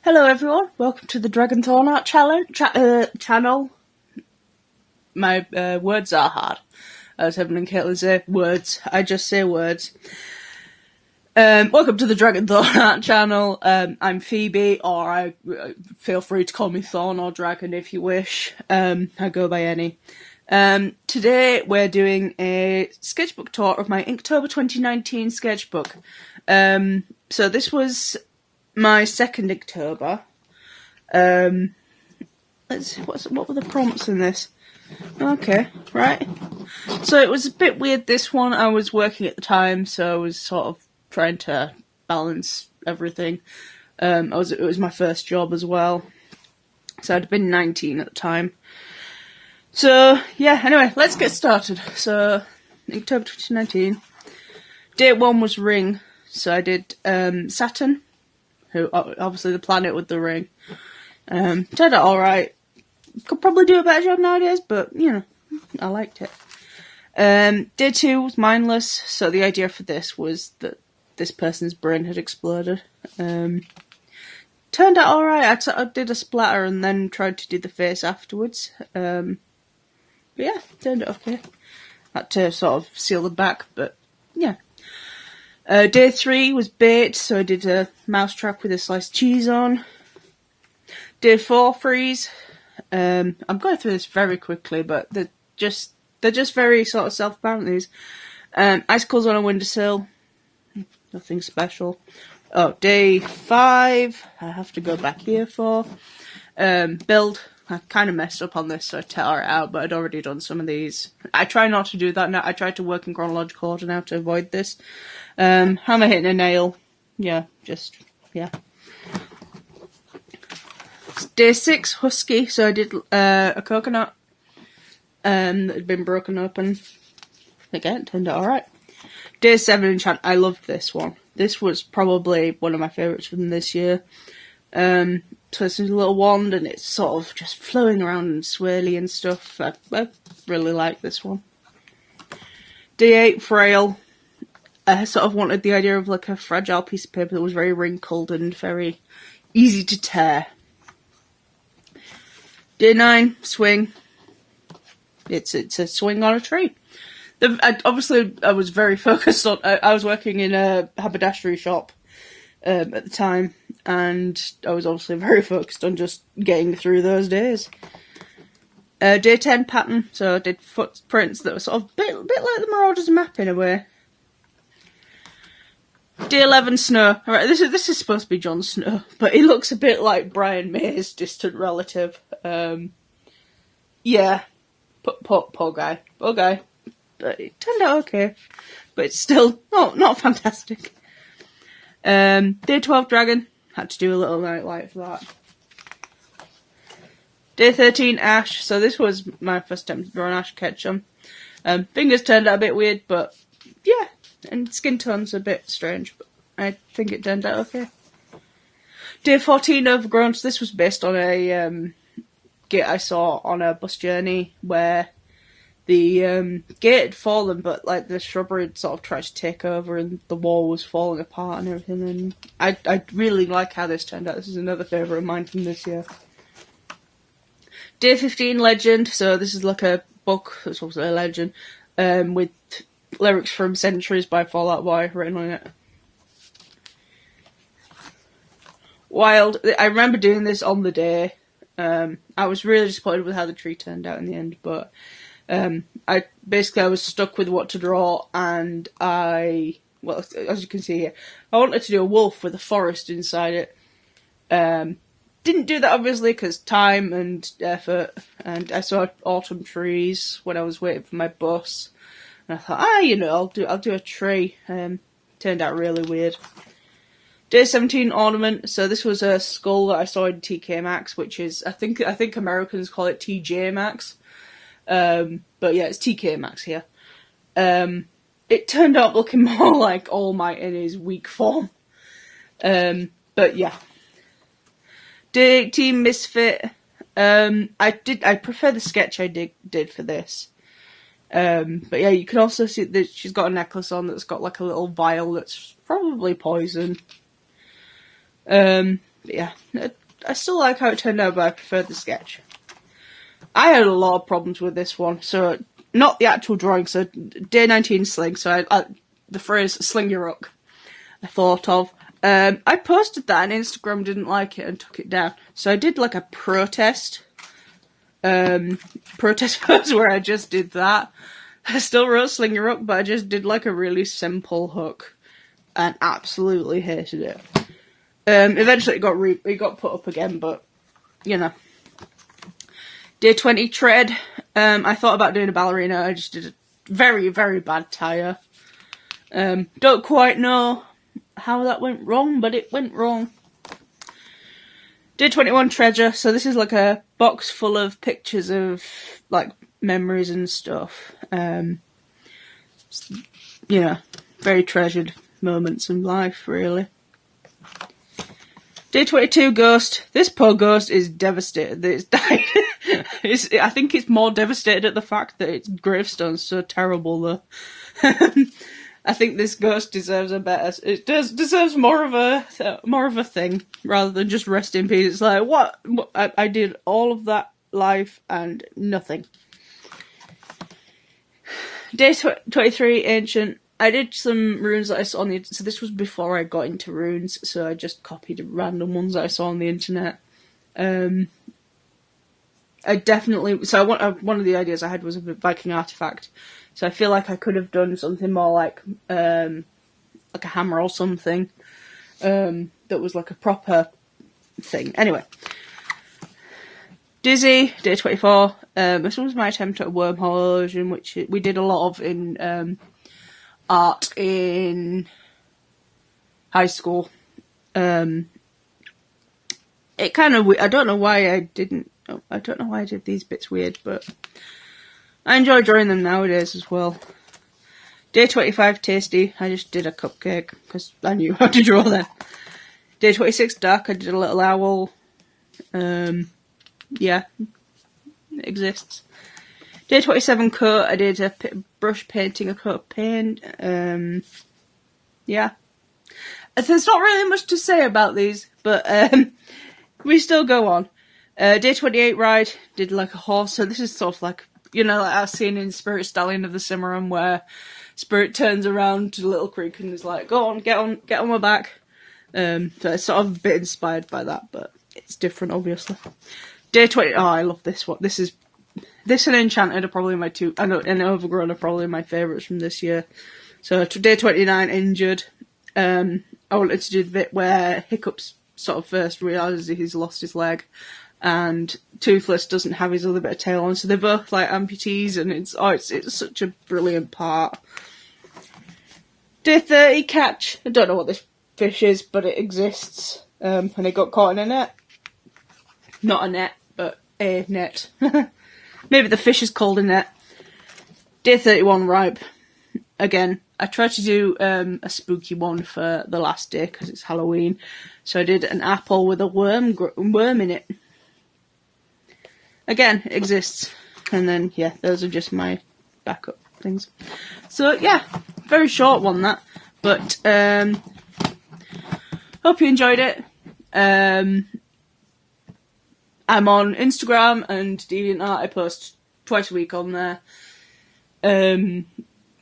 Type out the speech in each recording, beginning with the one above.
Hello everyone, welcome to the Dragonthorn Art channel. My words are hard. As Evan and Caitlin say, words. I just say words. Welcome to the Dragonthorn Art channel. I'm Phoebe, or feel free to call me Thorn or Dragon if you wish. I go by any. Today we're doing a sketchbook tour of my Inktober 2019 sketchbook. So this was my second Inktober. What were the prompts in this? Okay, right. So it was a bit weird, this one. I was working at the time, so I was sort of trying to balance everything. It was my first job as well. So I'd been 19 at the time. So, yeah, anyway, let's get started. So, Inktober 2019. Date 1 was Ring. So I did Saturn, who obviously the planet with the ring. Turned out alright. Could probably do a better job nowadays, but, you know, I liked it. Day 2 was Mindless, so the idea for this was that this person's brain had exploded. Turned out alright. I did a splatter and then tried to do the face afterwards. But yeah, turned out okay. Had to sort of seal the back, but yeah. Day 3 was Bait, so I did a mousetrap with a sliced cheese on. Day 4, Freeze. I'm going through this very quickly, but they're just very sort of self-apparent, these. Icicles on a windowsill. Nothing special. Oh, Day 5, I have to go back here for. Build. I kind of messed up on this, so I tore it out, but I'd already done some of these. I try not to do that now. I try to work in chronological order now to avoid this. Hammer hitting a nail. Yeah, yeah. Day 6, Husky. So I did a coconut that had been broken open. Again, turned out alright. Day 7, Enchant. I loved this one. This was probably one of my favourites from this year. So it's a little wand and it's sort of just flowing around and swirly and stuff. I really like this one. Day 8, Frail. I sort of wanted the idea of like a fragile piece of paper that was very wrinkled and very easy to tear. Day 9, Swing. It's a swing on a tree. Obviously, I was very focused on. I was working in a haberdashery shop at the time, and I was obviously very focused on just getting through those days. Day 10, Pattern. So I did footprints that were sort of a bit like the Marauders map in a way. Day 11, Snow. Alright, this is supposed to be Jon Snow, but he looks a bit like Brian May's distant relative. Yeah. Poor guy. But it turned out okay. But it's still not fantastic. Day 12, Dragon. Had to do a little nightlight for that. Day 13, Ash. So this was my first attempt to draw an Ash Ketchum. Fingers turned out a bit weird, but yeah. And skin tone's a bit strange, but I think it turned out okay. Day 14, Overgrown. So this was based on a gate I saw on a bus journey where the gate had fallen, but like the shrubbery had sort of tried to take over and the wall was falling apart and everything. And I really like how this turned out. This is another favourite of mine from this year. Day 15, Legend. So this is like a book, it's also a legend, with lyrics from Centuries by Fall Out Boy written on it. Wild. I remember doing this on the day. I was really disappointed with how the tree turned out in the end, but I was stuck with what to draw, and as you can see here, I wanted to do a wolf with a forest inside it. Didn't do that obviously because time and effort, and I saw autumn trees when I was waiting for my bus. And I thought, I'll do a tree. Turned out really weird. Day 17, Ornament. So this was a skull that I saw in TK Maxx, which is I think Americans call it TJ Maxx. But yeah, it's TK Maxx here. It turned out looking more like All Might in his weak form. But yeah. Day 18, Misfit. I prefer the sketch I did for this. But yeah, you can also see that she's got a necklace on that's got like a little vial that's probably poison. But yeah, I still like how it turned out, but I prefer the sketch. I had a lot of problems with this one, so not the actual drawing, so day 19 sling, so the phrase sling your hook I thought of. I posted that and Instagram didn't like it and took it down, so I did like a protest post where I just did that. I still wrote sling your hook, but I just did like a really simple hook and absolutely hated it. Eventually it got put up again, but you know. Day 20 tread. I thought about doing a ballerina. I just did a very, very bad tire. Don't quite know how that went wrong, but it went wrong. Day 21 treasure. So this is like a box full of pictures of like memories and stuff. You know, very treasured moments in life, really. Day 22 ghost. This poor ghost is devastated that it's died. I think it's more devastated at the fact that its gravestone's so terrible, though. I think this ghost deserves a better. It deserves more of a thing rather than just rest in peace. It's like what I did all of that life and nothing. Day 23 ancient. I did some runes that I saw on the internet. So this was before I got into runes, so I just copied random ones that I saw on the internet. I definitely. So one of the ideas I had was a Viking artifact. So I feel like I could have done something more like a hammer or something that was like a proper thing. Anyway, Dizzy, day 24. This was my attempt at a wormhole illusion, which we did a lot of in art in high school. It kind of. I don't know why I didn't. I don't know why I did these bits weird, but I enjoy drawing them nowadays as well. Day 25 tasty. I just did a cupcake because I knew how to draw that. Day 26 dark. I did a little owl. Yeah, it exists. Day 27 coat. I did a brush painting a coat of paint. Yeah. There's not really much to say about these, but we still go on. Day 28 ride, did like a horse. So this is sort of like, you know, like I've seen in Spirit Stallion of the Cimarron, where Spirit turns around to Little Creek and is like, go on, get on my back. So it's sort of a bit inspired by that, but it's different, obviously. Day 20, oh, I love this one. This and Enchanted are probably my two, and Overgrown are probably my favourites from this year. So day 29, injured. I wanted to do the bit where Hiccup's sort of first realises he's lost his leg, and Toothless doesn't have his other bit of tail on, so they're both like amputees, and it's such a brilliant part. Day 30, catch. I don't know what this fish is, but it exists, and it got caught in a net. Not a net, but a net. Maybe the fish is called a net. Day 31, ripe. Again, I tried to do a spooky one for the last day because it's Halloween. So I did an apple with a worm in it. Again, it exists. And then, yeah, those are just my backup things. So, yeah, very short one, that. But, hope you enjoyed it. I'm on Instagram and DeviantArt. I post twice a week on there.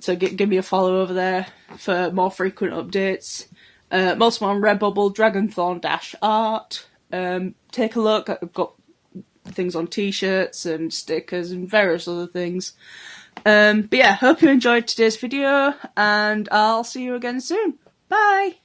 So give me a follow over there for more frequent updates. I'm also on Redbubble, Dragonthorn-Art. Take a look. I've got things on t-shirts and stickers and various other things. But yeah, hope you enjoyed today's video, and I'll see you again soon. Bye!